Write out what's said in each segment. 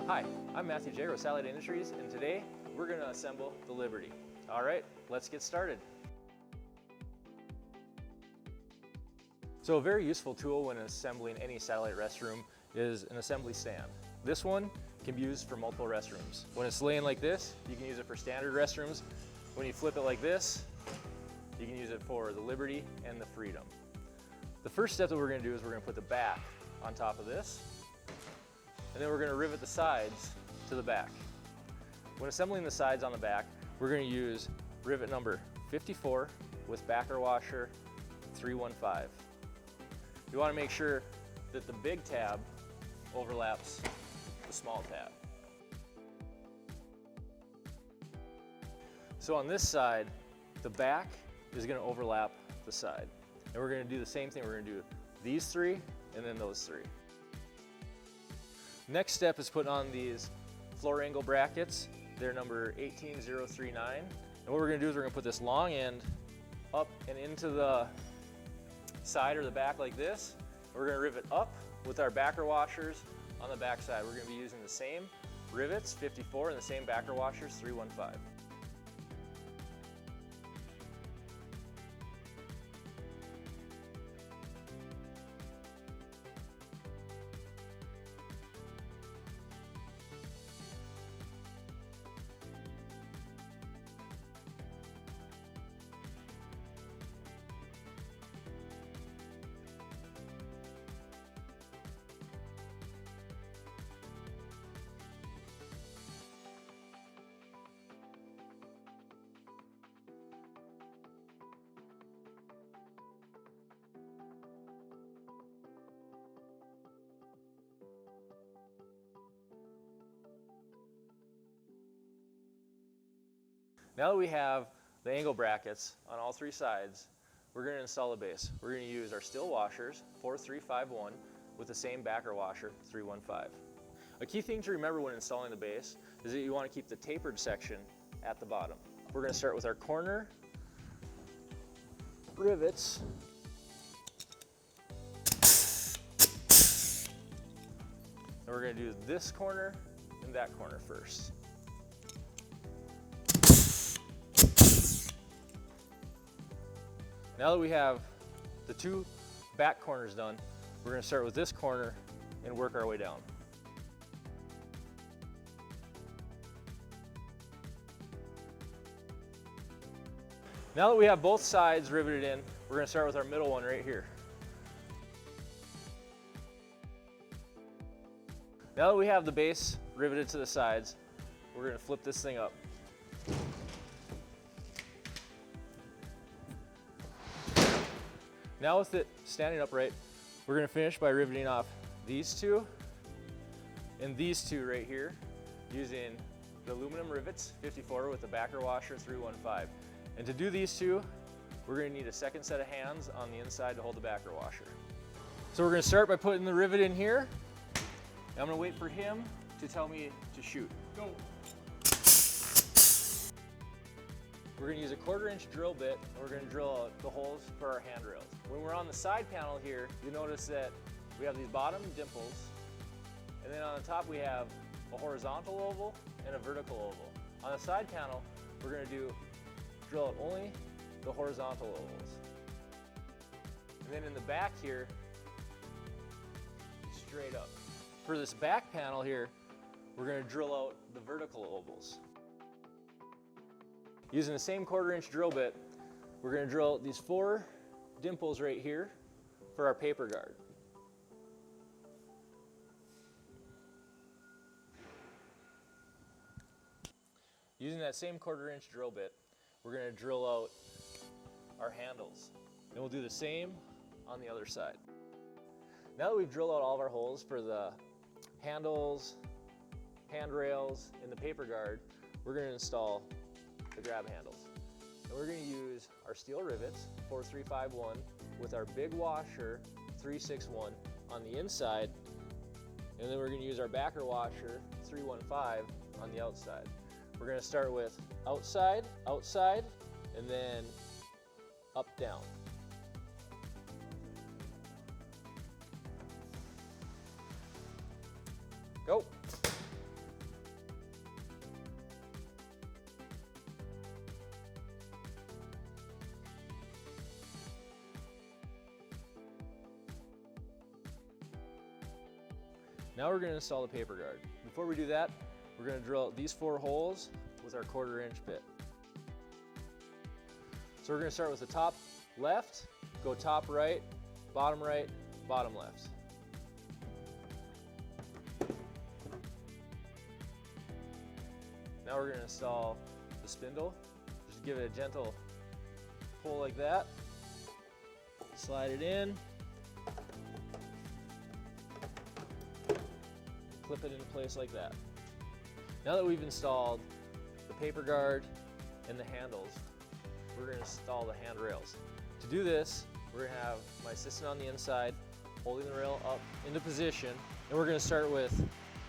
Hi, I'm Matthew J. with Satellite Industries, and today we're going to assemble the Liberty. All right, let's get started. So a very useful tool when assembling any satellite restroom is an assembly stand. This one can be used for multiple restrooms. When it's laying like this, you can use it for standard restrooms. When you flip it like this, you can use it for the Liberty and the Freedom. The first step that we're going to do is we're going to put the back on top of this, and then we're going to rivet the sides to the back. When assembling the sides on the back, we're going to use rivet number 54 with backer washer 315. You want to make sure that the big tab overlaps the small tab. So on this side, the back is going to overlap the side. And we're going to do the same thing. We're going to do these three and then those three. Next step is putting on these floor angle brackets. They're number 18039. And what we're going to do is we're going to put this long end up and into the side or the back like this. We're going to rivet up with our backer washers on the back side. We're going to be using the same rivets, 54, and the same backer washers, 315. Now that we have the angle brackets on all three sides, we're going to install the base. We're going to use our steel washers, 4351, with the same backer washer, 315. A key thing to remember when installing the base is that you want to keep the tapered section at the bottom. We're going to start with our corner rivets. And we're going to do this corner and that corner first. Now that we have the two back corners done, we're going to start with this corner and work our way down. Now that we have both sides riveted in, we're going to start with our middle one right here. Now that we have the base riveted to the sides, we're going to flip this thing up. Now with it standing upright, we're going to finish by riveting off these two and these two right here using the aluminum rivets, 54 with the backer washer, 315. And to do these two, we're going to need a second set of hands on the inside to hold the backer washer. So we're going to start by putting the rivet in here. And I'm going to wait for him to tell me to shoot. Go. We're going to use a 1/4 inch drill bit, and we're going to drill out the holes for our handrails. When we're on the side panel here, you notice that we have these bottom dimples, and then on the top we have a horizontal oval and a vertical oval. On the side panel, we're going to drill out only the horizontal ovals. And then in the back here, straight up. For this back panel here, we're going to drill out the vertical ovals. Using the same 1/4 inch drill bit, we're going to drill out these 4 dimples right here for our paper guard. Using that same 1/4 inch drill bit, we're going to drill out our handles. And we'll do the same on the other side. Now that we've drilled out all of our holes for the handles, handrails, and the paper guard, we're going to install the grab handles. And we're going to use our steel rivets, 4351, with our big washer, 361, on the inside, and then we're going to use our backer washer, 315, on the outside. We're going to start with outside, outside, and then up, down. Go. Now we're going to install the paper guard. Before we do that, we're going to drill out these 4 holes with our 1/4 inch bit. So we're going to start with the top left, go top right, bottom left. Now we're going to install the spindle. Just give it a gentle pull like that. Slide it in. Clip it into place like that. Now that we've installed the paper guard and the handles, we're going to install the handrails. To do this, we're going to have my assistant on the inside holding the rail up into position, and we're going to start with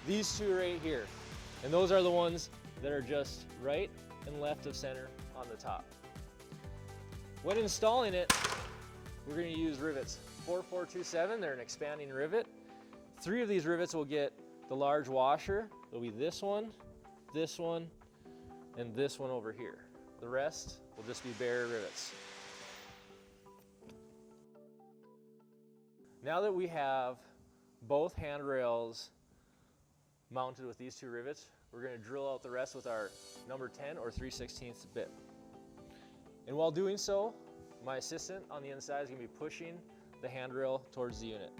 these 2 right here. And those are the ones that are just right and left of center on the top. When installing it, we're going to use rivets 4427. They're an expanding rivet. 3 of these rivets will get the large washer. It'll be this one, and this one over here. The rest will just be bare rivets. Now that we have both handrails mounted with these 2 rivets, we're going to drill out the rest with our number 10 or 3/16 bit. And while doing so, my assistant on the inside is going to be pushing the handrail towards the unit.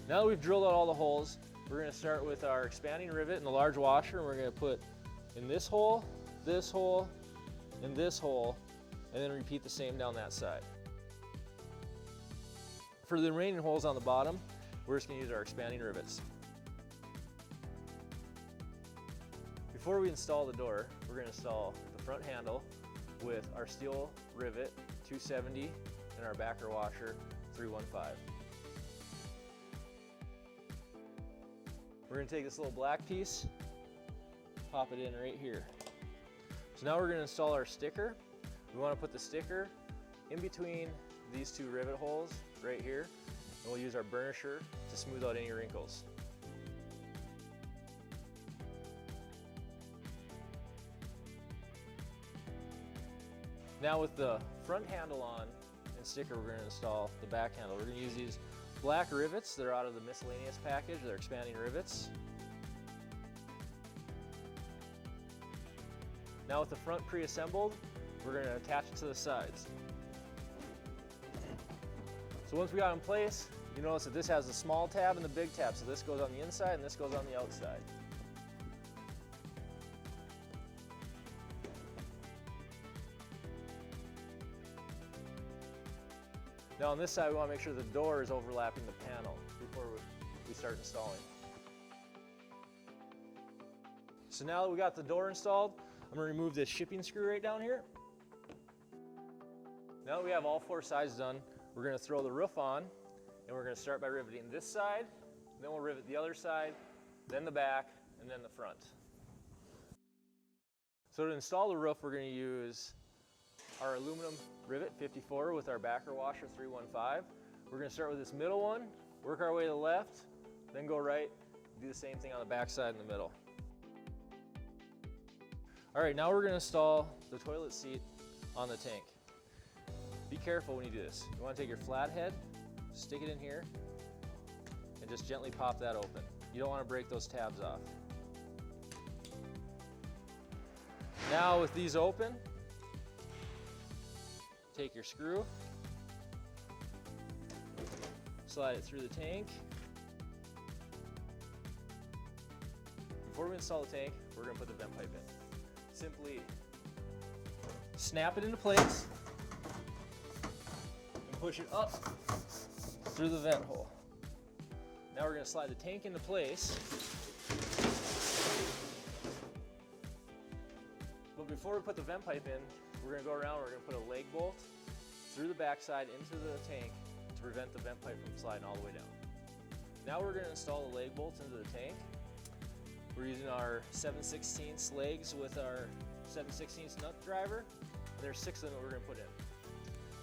Now that we've drilled out all the holes, we're going to start with our expanding rivet and the large washer, and we're going to put in this hole, and this hole, and then repeat the same down that side. For the remaining holes on the bottom, we're just going to use our expanding rivets. Before we install the door, we're going to install the front handle with our steel rivet 270 and our backer washer 315. We're going to take this little black piece, pop it in right here. So now we're going to install our sticker. We want to put the sticker in between these 2 rivet holes right here, and we'll use our burnisher to smooth out any wrinkles. Now with the front handle on and sticker, we're going to install the back handle. We're going to use these black rivets that are out of the miscellaneous package. They're expanding rivets. Now with the front pre-assembled, we're going to attach it to the sides. So once we got it in place, you notice that this has the small tab and the big tab. So this goes on the inside and this goes on the outside. Now on this side, we want to make sure the door is overlapping the panel before we start installing. So now that we got the door installed, I'm going to remove this shipping screw right down here. Now that we have all 4 sides done, we're going to throw the roof on, and we're going to start by riveting this side, then we'll rivet the other side, then the back, and then the front. So to install the roof, we're going to use our aluminum rivet 54 with our backer washer 315. We're going to start with this middle one, work our way to the left, then go right, do the same thing on the back side in the middle. All right, now we're going to install the toilet seat on the tank. Be careful when you do this. You want to take your flathead, stick it in here, and just gently pop that open. You don't want to break those tabs off. Now with these open, take your screw, slide it through the tank. Before we install the tank, we're going to put the vent pipe in. Simply snap it into place and push it up through the vent hole. Now we're going to slide the tank into place. But before we put the vent pipe in, we're going to go around, we're going to put a leg bolt through the backside into the tank to prevent the vent pipe from sliding all the way down. Now we're going to install the leg bolts into the tank. We're using our 7/16 legs with our 7/16 nut driver. There's 6 of them that we're going to put in.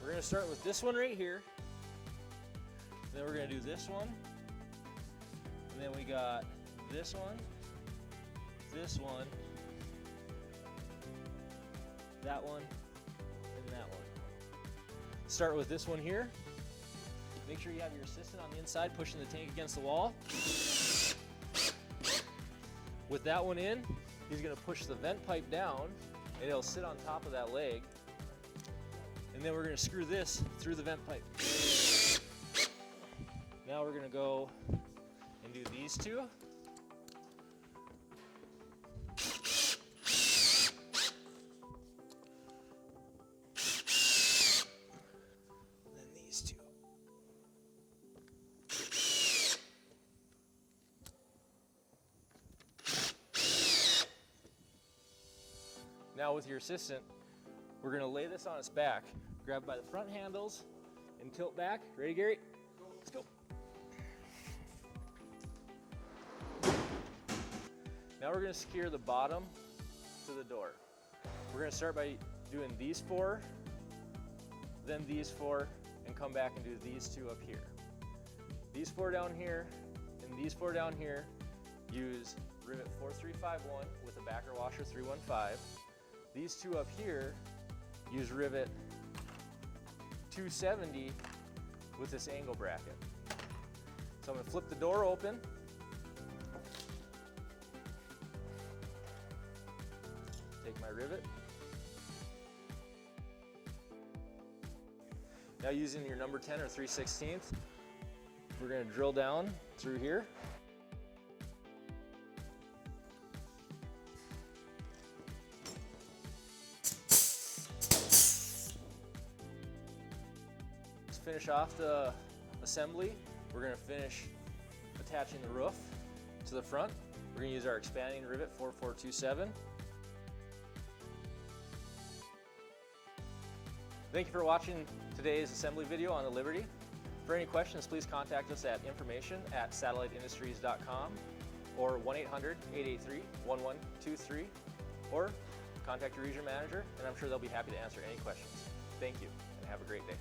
We're going to start with this one right here. Then we're going to do this one. And then we got this one, that one, Start with this one here. Make sure you have your assistant on the inside pushing the tank against the wall. With that one in, he's going to push the vent pipe down and it'll sit on top of that leg. And then we're going to screw this through the vent pipe. Now we're going to go and do these two. And then these two. Now with your assistant, we're going to lay this on its back. Grab by the front handles and tilt back. Ready, Gary? Let's go. Now we're going to secure the bottom to the door. We're going to start by doing these 4, then these 4, and come back and do these 2 up here. These 4 down here and these 4 down here use rivet 4351 with a backer washer 315. These 2 up here use rivet 270 with this angle bracket. So I'm going to flip the door open. Take my rivet. Now using your number 10 or 3/16, we're going to drill down through here. To finish off the assembly, we're going to finish attaching the roof to the front. We're going to use our expanding rivet 4427. Thank you for watching today's assembly video on the Liberty. For any questions, please contact us at information@satelliteindustries.com or 1-800-883-1123, or contact your region manager, and I'm sure they'll be happy to answer any questions. Thank you, and have a great day.